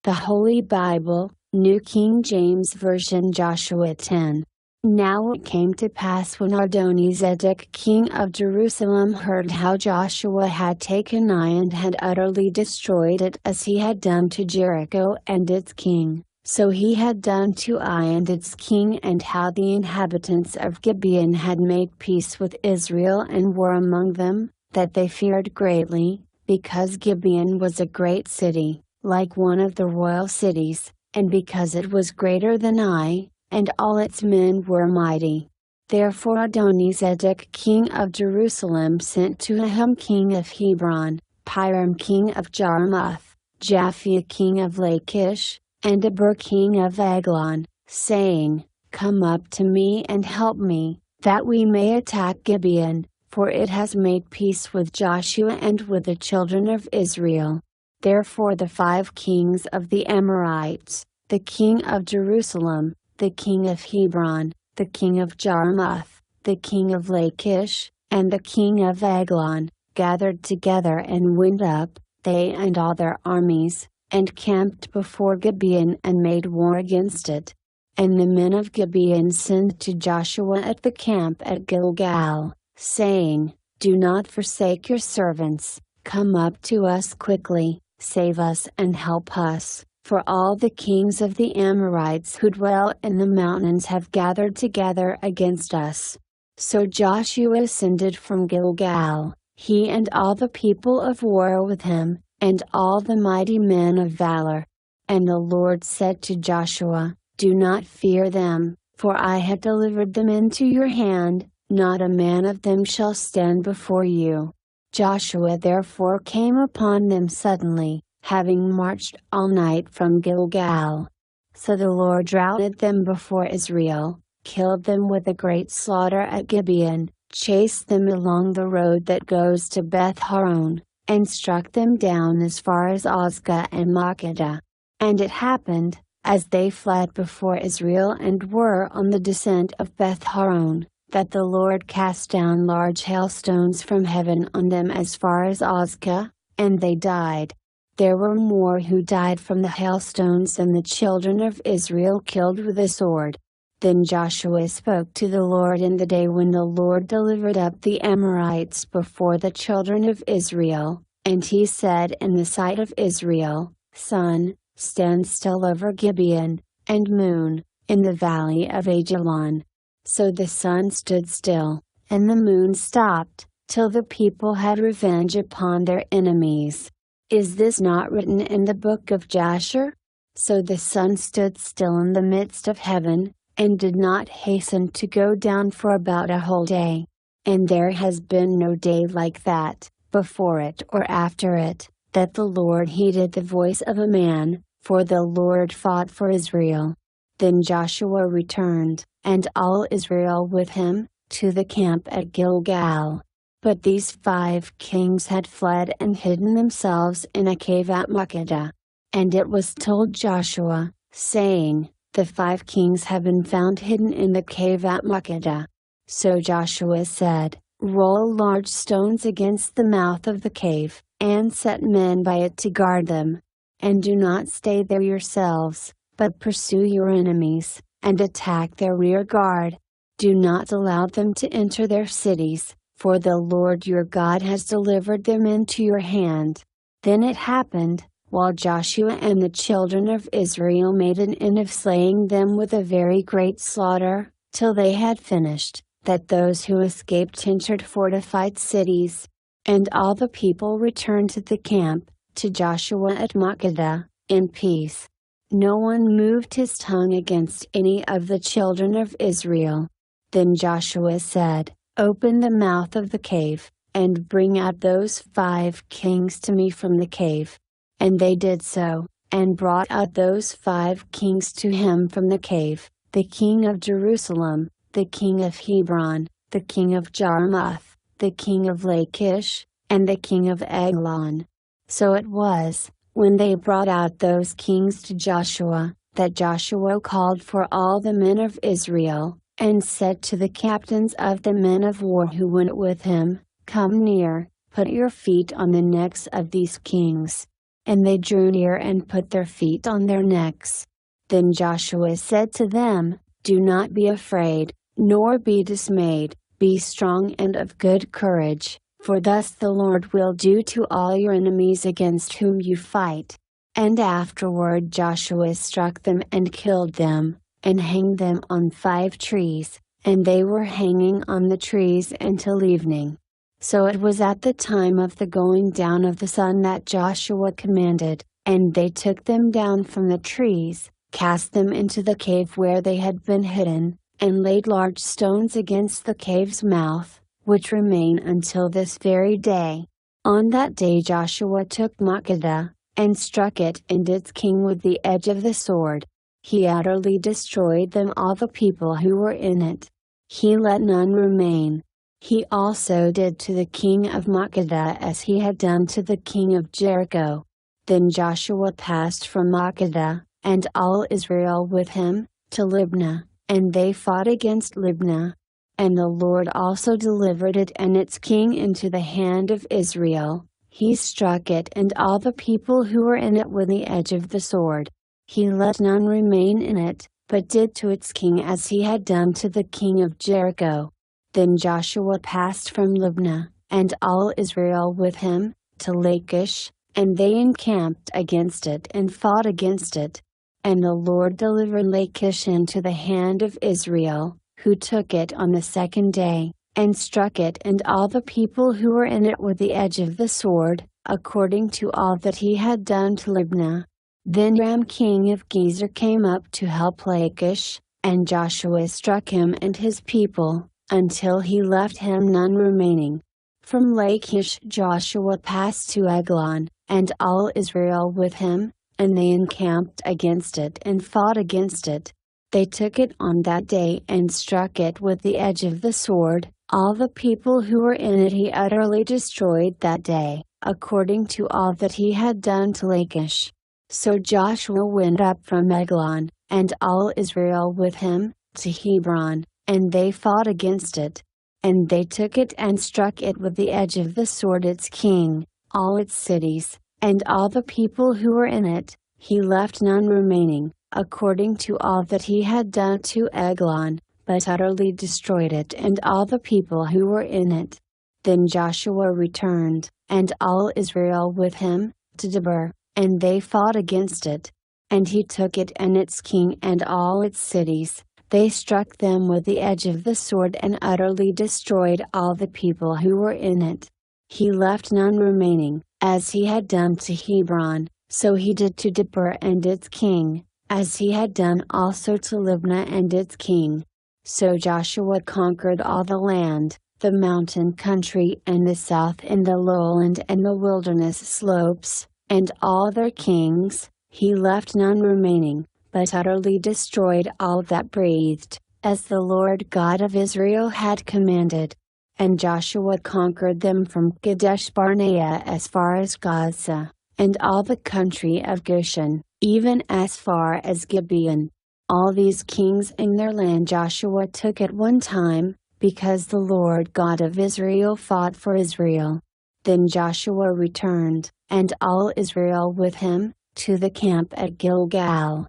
The Holy Bible, New King James Version, Joshua 10. Now it came to pass when Adonizedek king of Jerusalem heard how Joshua had taken Ai and had utterly destroyed it as he had done to Jericho and its king, so he had done to Ai and its king, and how the inhabitants of Gibeon had made peace with Israel and were among them, that they feared greatly, because Gibeon was a great city, like one of the royal cities, and because it was greater than Ai, and all its men were mighty. Therefore Adonizedek king of Jerusalem sent to Aham king of Hebron, Piram king of Jarmuth, Japhia king of Lachish, and Eber king of Eglon, saying, Come up to me and help me, that we may attack Gibeon, for it has made peace with Joshua and with the children of Israel. Therefore the 5 kings of the Amorites, the king of Jerusalem, the king of Hebron, the king of Jarmuth, the king of Lachish, and the king of Eglon, gathered together and went up, they and all their armies, and camped before Gibeon and made war against it. And the men of Gibeon sent to Joshua at the camp at Gilgal, saying, Do not forsake your servants, come up to us quickly, save us and help us. For all the kings of the Amorites who dwell in the mountains have gathered together against us. So Joshua ascended from Gilgal, he and all the people of war with him, and all the mighty men of valor. And the Lord said to Joshua, Do not fear them, for I have delivered them into your hand, not a man of them shall stand before you. Joshua therefore came upon them suddenly, having marched all night from Gilgal. So the Lord routed them before Israel, killed them with a great slaughter at Gibeon, chased them along the road that goes to Beth-horon, and struck them down as far as Ozgah and Makkedah. And it happened, as they fled before Israel and were on the descent of Beth-horon, that the Lord cast down large hailstones from heaven on them as far as Ozgah, and they died. There were more who died from the hailstones than the children of Israel killed with the sword. Then Joshua spoke to the Lord in the day when the Lord delivered up the Amorites before the children of Israel, and he said in the sight of Israel, Sun, stand still over Gibeon, and moon, in the valley of Ajalon. So the sun stood still, and the moon stopped, till the people had revenge upon their enemies. Is this not written in the book of Jasher? So the sun stood still in the midst of heaven, and did not hasten to go down for about a whole day. And there has been no day like that, before it or after it, that the Lord heeded the voice of a man, for the Lord fought for Israel. Then Joshua returned, and all Israel with him, to the camp at Gilgal. But these 5 kings had fled and hidden themselves in a cave at Makkedah. And it was told Joshua, saying, The 5 kings have been found hidden in the cave at Makkedah. So Joshua said, Roll large stones against the mouth of the cave, and set men by it to guard them. And do not stay there yourselves, but pursue your enemies, and attack their rear guard. Do not allow them to enter their cities, for the Lord your God has delivered them into your hand. Then it happened, while Joshua and the children of Israel made an end of slaying them with a very great slaughter, till they had finished, that those who escaped entered fortified cities. And all the people returned to the camp, to Joshua at Makkedah, in peace. No one moved his tongue against any of the children of Israel. Then Joshua said, Open the mouth of the cave, and bring out those 5 kings to me from the cave. And they did so, and brought out those 5 kings to him from the cave, the king of Jerusalem, the king of Hebron, the king of Jarmuth, the king of Lachish, and the king of Eglon. So it was, when they brought out those kings to Joshua, that Joshua called for all the men of Israel, and said to the captains of the men of war who went with him, Come near, put your feet on the necks of these kings. And they drew near and put their feet on their necks. Then Joshua said to them, "Do not be afraid, nor be dismayed, be strong and of good courage, for thus the Lord will do to all your enemies against whom you fight." And afterward Joshua struck them and killed them, and hanged them on 5 trees, and they were hanging on the trees until evening. So it was at the time of the going down of the sun that Joshua commanded, and they took them down from the trees, cast them into the cave where they had been hidden, and laid large stones against the cave's mouth, which remain until this very day. On that day Joshua took Makkedah, and struck it and its king with the edge of the sword. He utterly destroyed them, all the people who were in it. He let none remain. He also did to the king of Makkedah as he had done to the king of Jericho. Then Joshua passed from Makkedah, and all Israel with him, to Libnah, and they fought against Libnah. And the Lord also delivered it and its king into the hand of Israel. He struck it and all the people who were in it with the edge of the sword. He let none remain in it, but did to its king as he had done to the king of Jericho. Then Joshua passed from Libnah, and all Israel with him, to Lachish, and they encamped against it and fought against it. And the Lord delivered Lachish into the hand of Israel, who took it on the 2nd day, and struck it and all the people who were in it with the edge of the sword, according to all that he had done to Libnah. Then Ram king of Gezer came up to help Lachish, and Joshua struck him and his people, until he left him none remaining. From Lachish Joshua passed to Eglon, and all Israel with him, and they encamped against it and fought against it. They took it on that day and struck it with the edge of the sword, all the people who were in it he utterly destroyed that day, according to all that he had done to Lachish. So Joshua went up from Eglon, and all Israel with him, to Hebron, and they fought against it. And they took it and struck it with the edge of the sword, its king, all its cities, and all the people who were in it, he left none remaining, according to all that he had done to Eglon, but utterly destroyed it and all the people who were in it. Then Joshua returned, and all Israel with him, to Debir, and they fought against it. And he took it and its king and all its cities. They struck them with the edge of the sword and utterly destroyed all the people who were in it. He left none remaining, as he had done to Hebron, so he did to Debir and its king, as he had done also to Libnah and its king. So Joshua conquered all the land, the mountain country and the south and the lowland and the wilderness slopes, and all their kings. He left none remaining, but utterly destroyed all that breathed, as the Lord God of Israel had commanded. And Joshua conquered them from Kadesh Barnea as far as Gaza, and all the country of Goshen, even as far as Gibeon. All these kings and their land Joshua took at one time, because the Lord God of Israel fought for Israel. Then Joshua returned, and all Israel with him, to the camp at Gilgal.